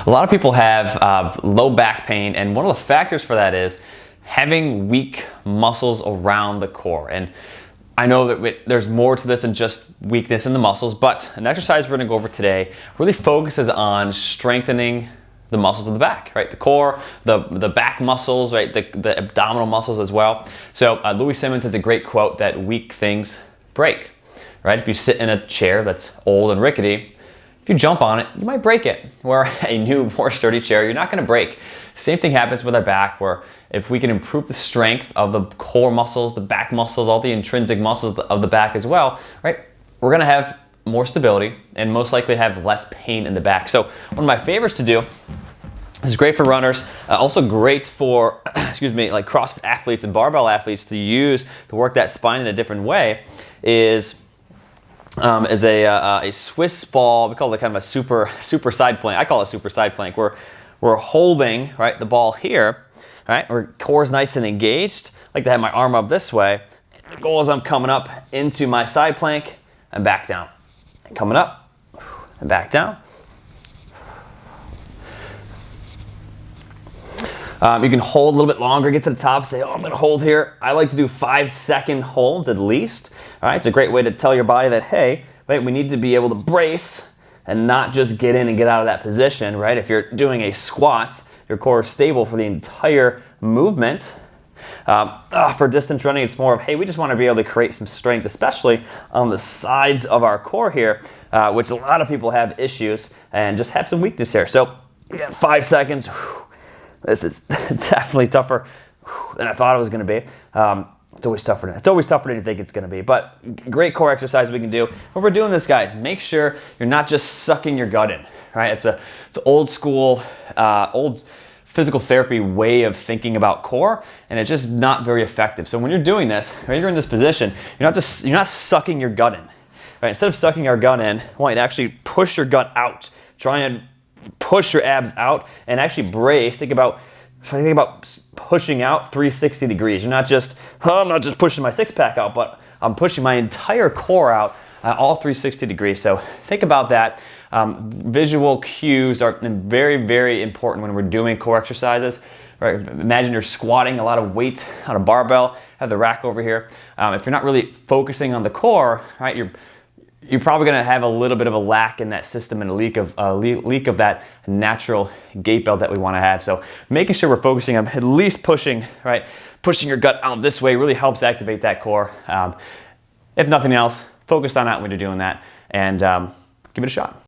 A lot of people have low back pain, and one of the factors for that is having weak muscles around the core. And I know that there's more to this than just weakness in the muscles, but an exercise we're gonna go over today really focuses on strengthening the muscles of the back, right? The core, the back muscles, right? The abdominal muscles as well. So Louis Simmons has a great quote that weak things break, right? If you sit in a chair that's old and rickety, if you jump on it, you might break it. Where a new, more sturdy chair, you're not gonna break. Same thing happens with our back, where if we can improve the strength of the core muscles, the back muscles, all the intrinsic muscles of the back as well, right? We're gonna have more stability and most likely have less pain in the back. So one of my favorites to do, this is great for runners, also great for, excuse me, like CrossFit athletes and barbell athletes to use to work that spine in a different way, is a Swiss ball. We call it kind of a super side plank. I call it a super side plank, where we're holding, right, the ball here, right, where core is nice and engaged. I like to have my arm up this way. The goal is I'm coming up into my side plank and back down. And coming up and back down. You can hold a little bit longer, get to the top, say, oh, I'm gonna hold here. I like to do 5-second holds at least. All right, it's a great way to tell your body that, hey, right, we need to be able to brace and not just get in and get out of that position, right? If you're doing a squat, your core is stable for the entire movement. For distance running, it's more of, hey, we just wanna be able to create some strength, especially on the sides of our core here, which a lot of people have issues and just have some weakness here. So you got 5 seconds. This is definitely tougher than I thought it was going to be. It's always tougher than you think it's going to be. But great core exercise we can do. When we're doing this, guys, make sure you're not just sucking your gut in. Right? It's an old school, old physical therapy way of thinking about core, and it's just not very effective. So when you're doing this, when you're in this position, you're not sucking your gut in. Right? Instead of sucking our gut in, I want you to actually push your gut out. Try and push your abs out and actually brace. Think about pushing out 360 degrees. You're not just, I'm not just pushing my six-pack out, but I'm pushing my entire core out, all 360 degrees. So think about that. Visual cues are very, very important when we're doing core exercises. Right? Imagine you're squatting a lot of weight on a barbell, have the rack over here. If you're not really focusing on the core, right, you're probably going to have a little bit of a lack in that system and a leak of that natural gait belt that we want to have. So making sure we're focusing on at least pushing your gut out this way really helps activate that core. If nothing else, focus on that when you're doing that, and give it a shot.